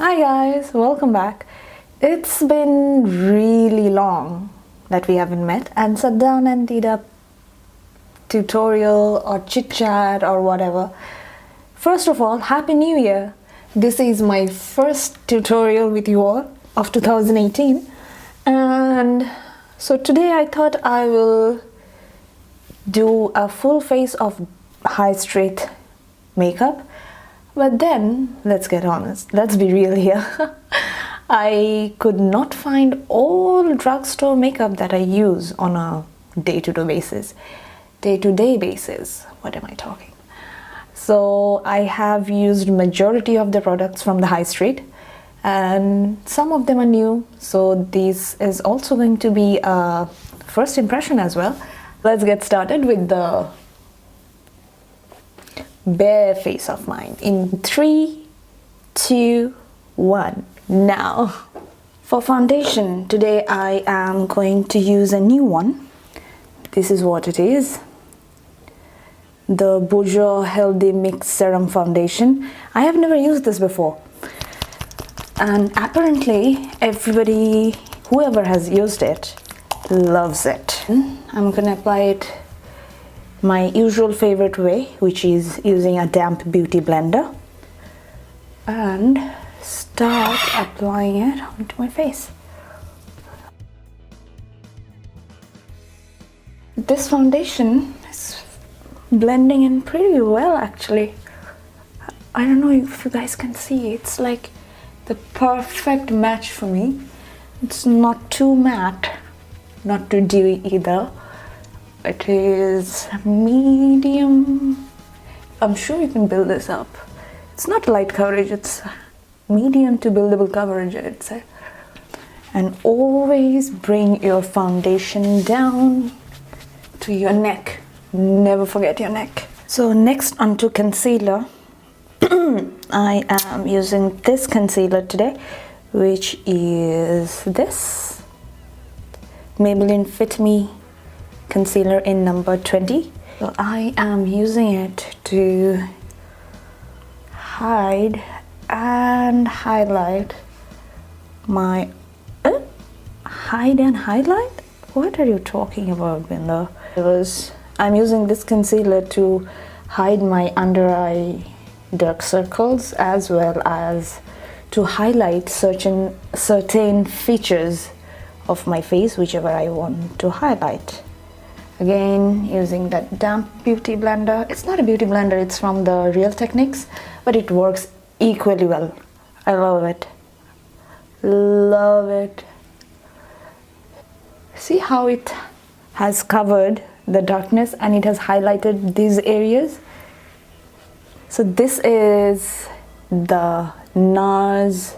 Hi guys, welcome back. It's been really long that we haven't met and sat down and did a tutorial or chit chat or whatever. First of all, Happy New Year! This is my first tutorial with you all of 2018, and so today I thought I will do a full face of high street makeup. But then, let's get honest, let's be real here. I could not find all drugstore makeup that I use on a day-to-day basis. Day-to-day basis, what am I talking? So I have used majority of the products from the high street, and some of them are new. So this is also going to be a first impression as well. Let's get started with the bare face of mine in 3, 2, 1 now. For foundation, today I am going to use a new one. This is what it is, the Bourjois Healthy Mix Serum Foundation. I have never used this before, and apparently everybody, whoever has used it, loves it. I'm gonna apply it my usual favorite way, which is using a damp beauty blender, and start applying it onto my face. This foundation is blending in pretty well actually. I don't know if you guys can see, it's like the perfect match for me. It's not too matte, not too dewy either. It is medium. I'm sure you can build this up. It's not light coverage, it's medium to buildable coverage, I'd say. And always bring your foundation down to your neck. Never forget your neck. So next onto concealer. I am using this concealer today, which is this Maybelline Fit Me concealer in number 20. So I am using it to hide and highlight my hide and highlight? What are you talking about, Binda? I'm using this concealer to hide my under eye dark circles, as well as to highlight certain features of my face, whichever I want to highlight. Again, using that damp beauty blender. It's not a beauty blender, it's from the Real Techniques, but it works equally well. I love it. Love it. See how it has covered the darkness and it has highlighted these areas? So this is the NARS,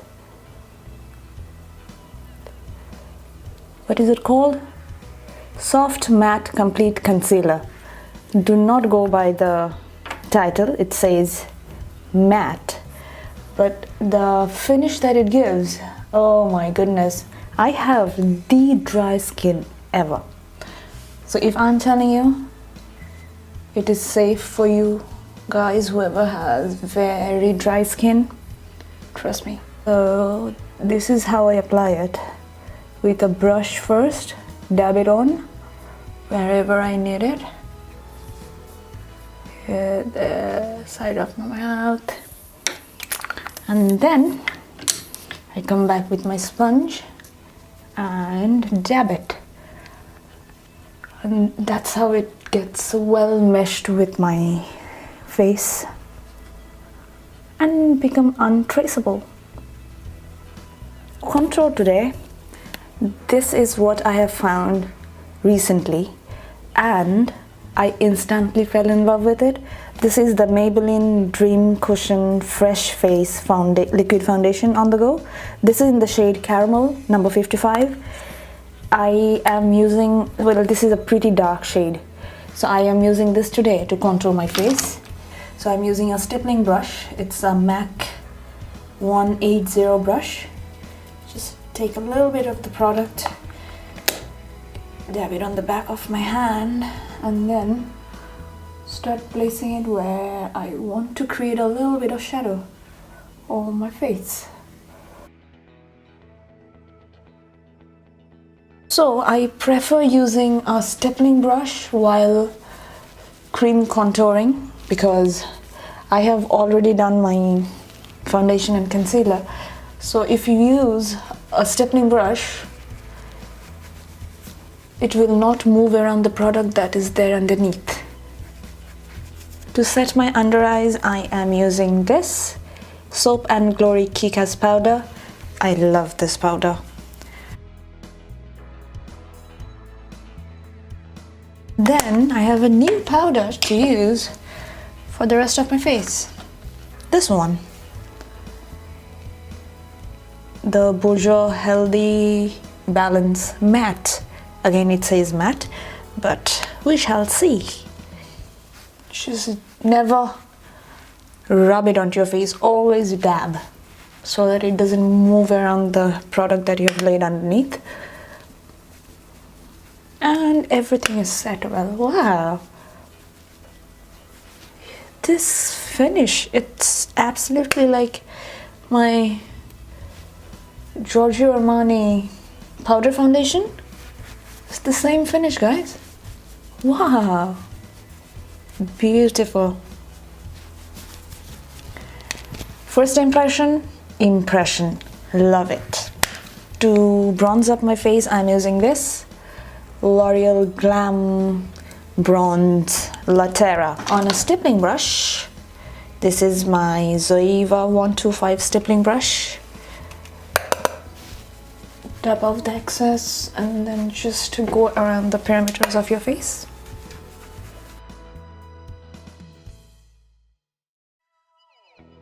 what is it called? Soft Matte Complete Concealer. Do not go by the title, it says matte, but the finish that it gives, oh my goodness. I have the dry skin ever, so if I'm telling you, it is safe for you guys, whoever has very dry skin, trust me. So this is how I apply it. With a brush first, dab it on wherever I need it. Here, the side of my mouth, and then I come back with my sponge and dab it, and that's how it gets well meshed with my face and become untraceable. Contour today. This is what I have found recently, and I instantly fell in love with it. This is the Maybelline Dream Cushion Fresh Face Liquid Foundation on the go. This is in the shade Caramel, number 55. I am using, well, this is a pretty dark shade, so I am using this today to contour my face. So I'm using a stippling brush. It's a MAC 180 brush. Just take a little bit of the product, dab it on the back of my hand, and then start placing it where I want to create a little bit of shadow on my face. So I prefer using a stippling brush while cream contouring because I have already done my foundation and concealer. So if you use a stippling brush, it will not move around the product that is there underneath. To set my under eyes, I am using this Soap and Glory Kika's powder. I love this powder. Then I have a new powder to use for the rest of my face. This one. The Bourjois Healthy Balance Matte. Again, it says matte, but we shall see. Just never rub it onto your face, always dab so that it doesn't move around the product that you have laid underneath. And everything is set well. Wow, this finish, it's absolutely like my Giorgio Armani powder foundation. It's the same finish, guys. Wow, beautiful. First impression, love it. To bronze up my face, I'm using this L'Oreal Glam Bronze Latera on a stippling brush. This is my Zoeva 125 stippling brush. Dab off the excess and then just go around the perimeters of your face.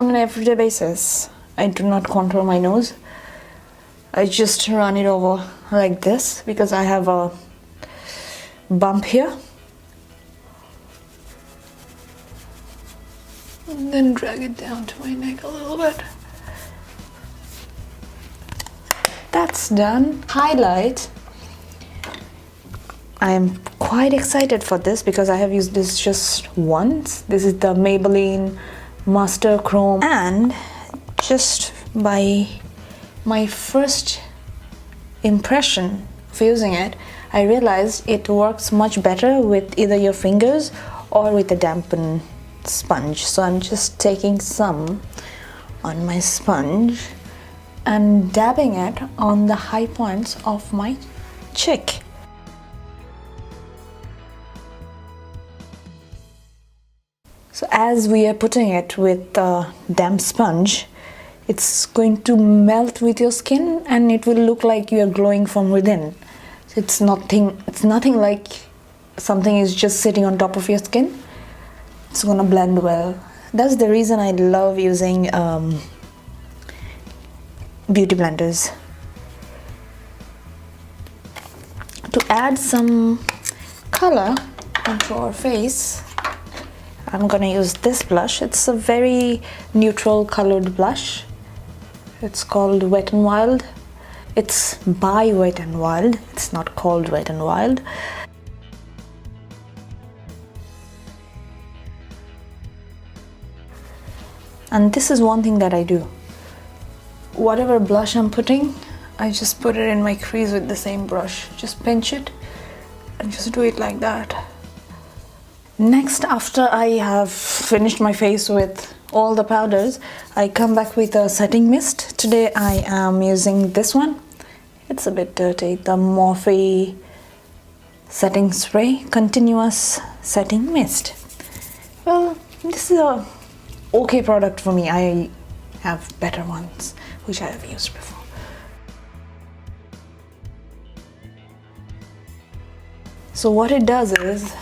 On an everyday basis, I do not contour my nose. I just run it over like this because I have a bump here. And then drag it down to my neck a little bit. That's done. Highlight. I am quite excited for this because I have used this just once. This is the Maybelline Master Chrome, and just by my first impression of using it, I realized it works much better with either your fingers or with a dampened sponge. So I'm just taking some on my sponge and dabbing it on the high points of my cheek. So as we are putting it with a damp sponge, it's going to melt with your skin and it will look like you are glowing from within. So it's nothing like something is just sitting on top of your skin. It's gonna blend well. That's the reason I love using beauty blenders. To add some color onto our face, I'm gonna use this blush. It's a very neutral colored blush. It's called Wet n Wild. It's by Wet n Wild. It's not called Wet n Wild. And this is one thing that I do. Whatever blush I'm putting, I just put it in my crease with the same brush. Just pinch it and just do it like that. Next, after I have finished my face with all the powders, I come back with a setting mist. Today I am using this one. It's a bit dirty, the Morphe setting spray continuous setting mist. Well, this is a okay product for me. I have better ones which I have used before. So what it does is,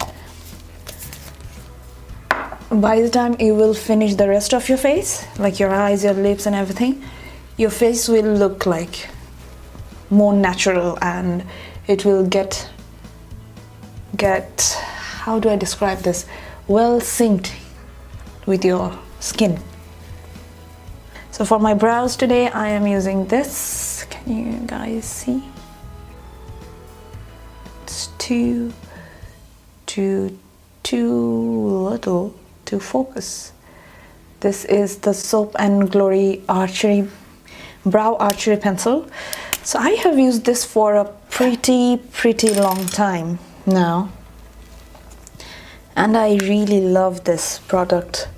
by the time you will finish the rest of your face, like your eyes, your lips and everything, your face will look like more natural and it will get how do I describe this, well synced with your skin. So for my brows today, I am using this. Can you guys see? It's too little to focus. This is the Soap and Glory Brow Archery Pencil. So I have used this for a pretty long time now, and I really love this product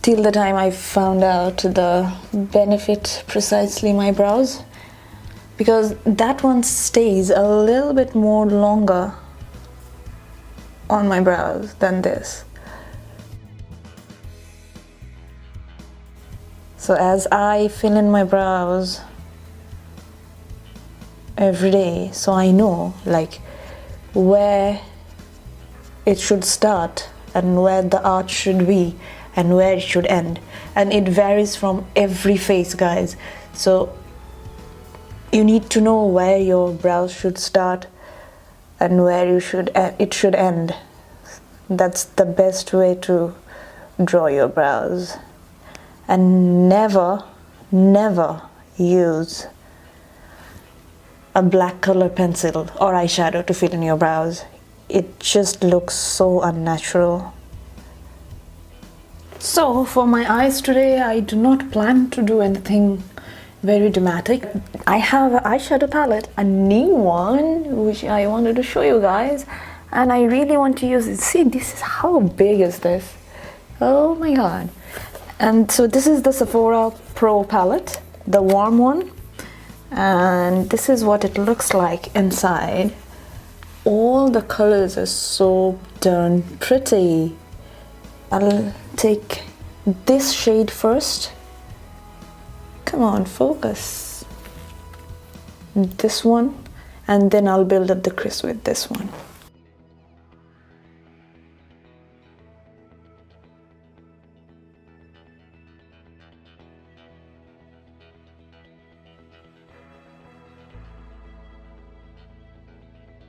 till the time I found out the benefit precisely my brows, because that one stays a little bit more longer on my brows than this. So as I fill in my brows every day, so I know like where it should start and where the arch should be and where it should end, and it varies from every face, guys. So you need to know where your brows should start and where it should end. That's the best way to draw your brows. And never use a black color pencil or eyeshadow to fill in your brows. It just looks so unnatural. So for my eyes today, I do not plan to do anything very dramatic. I have an eyeshadow palette, a new one, which I wanted to show you guys, and I really want to use it. See, this is how big is this? Oh my god. And so this is the Sephora Pro palette, the warm one, and this is what it looks like inside. All the colors are so darn pretty. I'll take this shade first. Come on, focus. This one, and then I'll build up the crease with this one.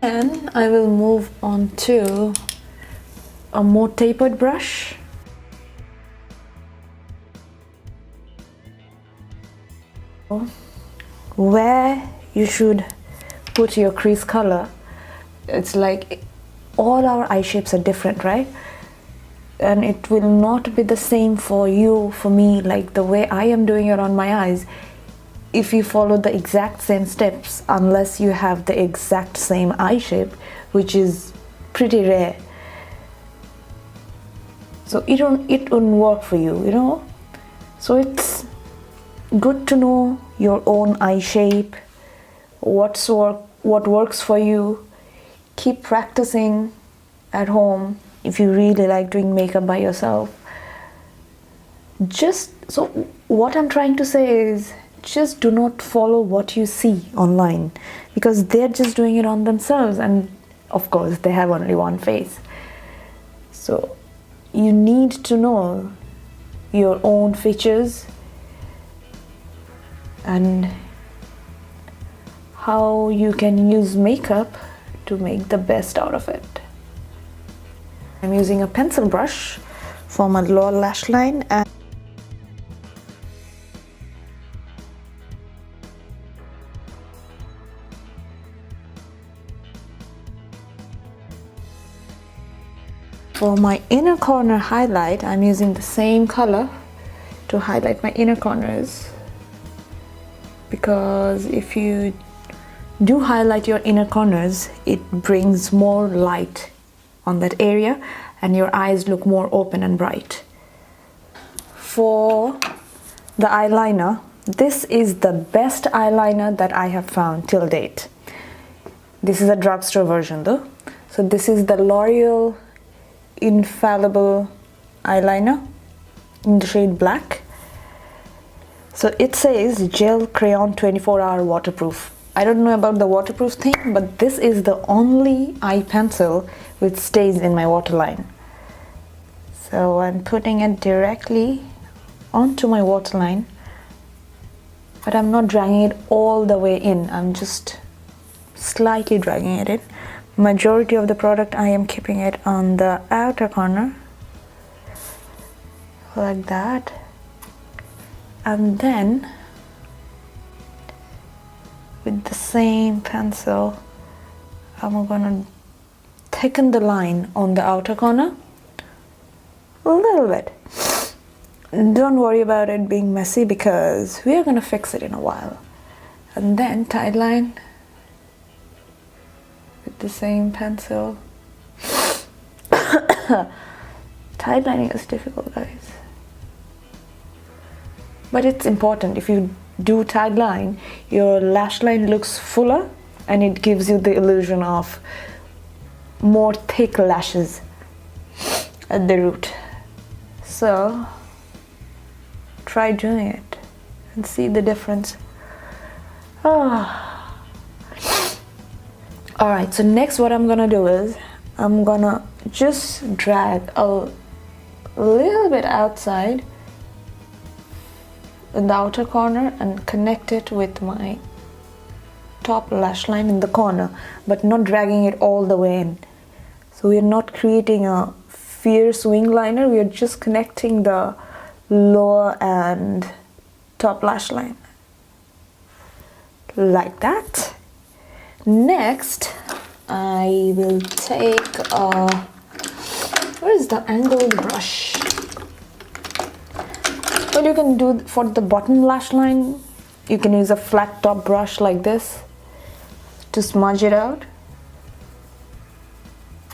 And I will move on to a more tapered brush. Where you should put your crease color, it's like all our eye shapes are different, right? And it will not be the same for you, for me, like the way I am doing it on my eyes, if you follow the exact same steps, unless you have the exact same eye shape, which is pretty rare. So it won't work for you, you know. So it's good to know your own eye shape, what works for you. Keep practicing at home if you really like doing makeup by yourself. So what I'm trying to say is, just do not follow what you see online, because they're just doing it on themselves, and of course they have only one face. So you need to know your own features and how you can use makeup to make the best out of it. I'm using a pencil brush for my lower lash line, and for my inner corner highlight, I'm using the same color to highlight my inner corners, because if you do highlight your inner corners, it brings more light on that area and your eyes look more open and bright. For the eyeliner, this is the best eyeliner that I have found till date. This is a drugstore version though. So this is the L'Oreal Infallible eyeliner in the shade black. So it says gel crayon 24-hour waterproof. I don't know about the waterproof thing, but this is the only eye pencil which stays in my waterline. So I'm putting it directly onto my waterline, but I'm not dragging it all the way in. I'm just slightly dragging it in. Majority of the product I am keeping it on the outer corner, like that. And then with the same pencil, I'm gonna thicken the line on the outer corner a little bit. Don't worry about it being messy, because we are gonna fix it in a while. And then tight line with the same pencil. Tight lining is difficult, guys, but it's important. If you do tight line, your lash line looks fuller and it gives you the illusion of more thick lashes at the root. So try doing it and see the difference. Alright, so next what I'm gonna do is I'm gonna just drag a little bit outside in the outer corner and connect it with my top lash line in the corner, but not dragging it all the way in. So we're not creating a fierce wing liner, we are just connecting the lower and top lash line like that. Next I will take where is the angled brush? Well, you can do for the bottom lash line, you can use a flat top brush like this to smudge it out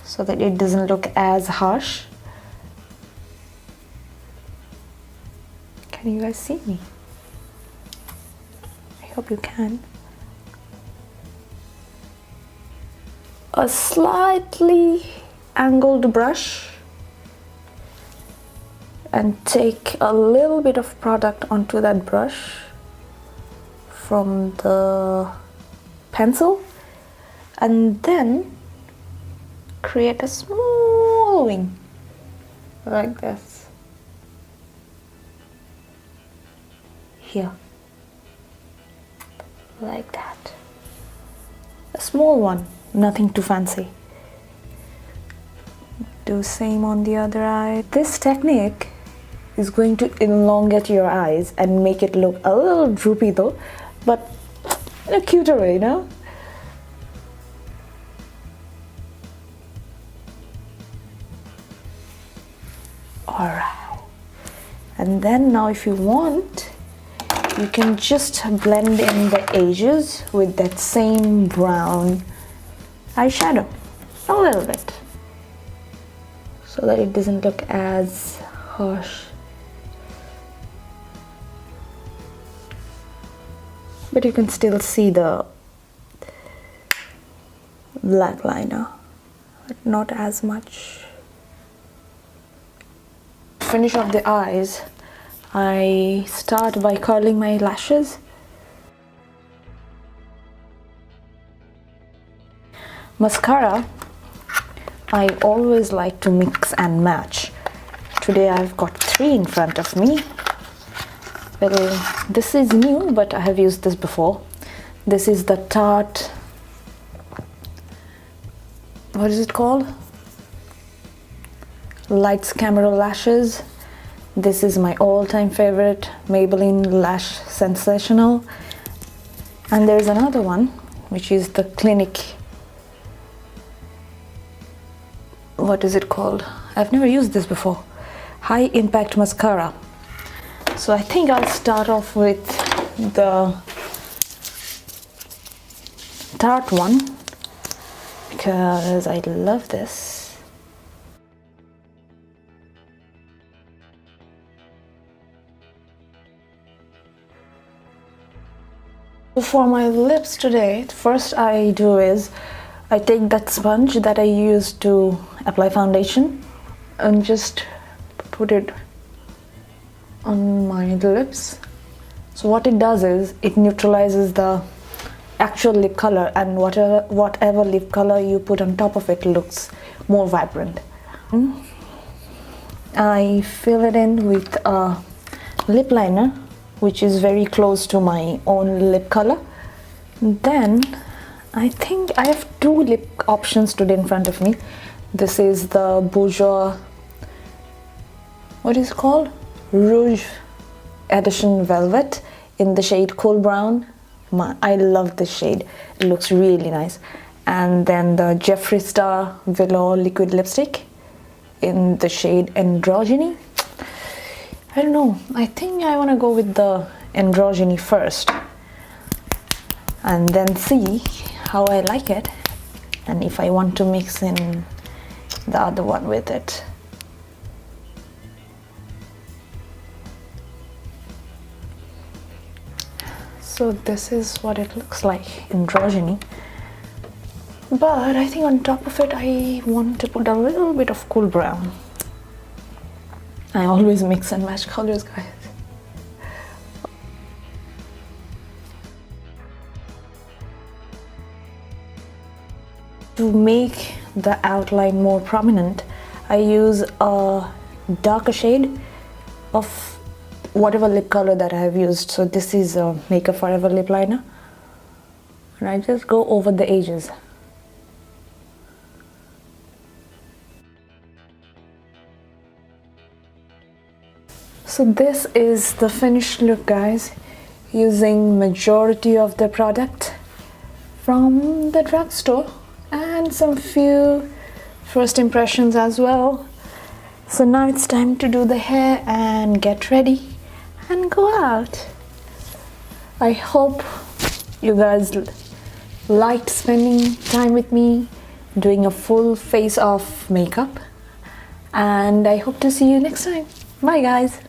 so that it doesn't look as harsh. Can you guys see me? I hope you can. A slightly angled brush and take a little bit of product onto that brush from the pencil and then create a small wing like this here, like that. A small one, nothing too fancy. Do same on the other eye. This technique is going to elongate your eyes and make it look a little droopy though, but in a cuter way, you know? Alright. And then now if you want, you can just blend in the edges with that same brown eyeshadow, a little bit, so that it doesn't look as harsh. But you can still see the black liner, but not as much. Finish off the eyes, I start by curling my lashes. Mascara, I always like to mix and match. Today I've got 3 in front of me. Well, this is new, but I have used this before. This is the Tarte, what is it called? Lights Camera Lashes. This is my all-time favorite, Maybelline Lash Sensational. And there's another one, which is the Clinique, what is it called? I've never used this before. High Impact Mascara. So I think I'll start off with the Tarte one because I love this. For my lips today, first I do is I take that sponge that I use to apply foundation and just put it on my lips. So what it does is it neutralizes the actual lip color, and whatever lip color you put on top of it looks more vibrant. I fill it in with a lip liner which is very close to my own lip color. Then I think I have 2 lip options today in front of me. This is the Bourjois, what is it called? Rouge Edition Velvet in the shade Cool Brown. I love this shade, it looks really nice. And then the Jeffree Star Velour Liquid Lipstick in the shade Androgyny. I don't know, I think I want to go with the Androgyny first. and then see how I like it and if I want to mix in the other one with it. So this is what it looks like, androgyny. But I think on top of it I want to put a little bit of cool brown. I always mix and match colors, guys. To make the outline more prominent, I use a darker shade of whatever lip color that I have used. So this is a Makeup Forever lip liner, and I just go over the edges. So this is the finished look, guys, using majority of the product from the drugstore and some few first impressions as well. So now it's time to do the hair and get ready and go out. I hope you guys liked spending time with me doing a full face of makeup, and I hope to see you next time. Bye guys.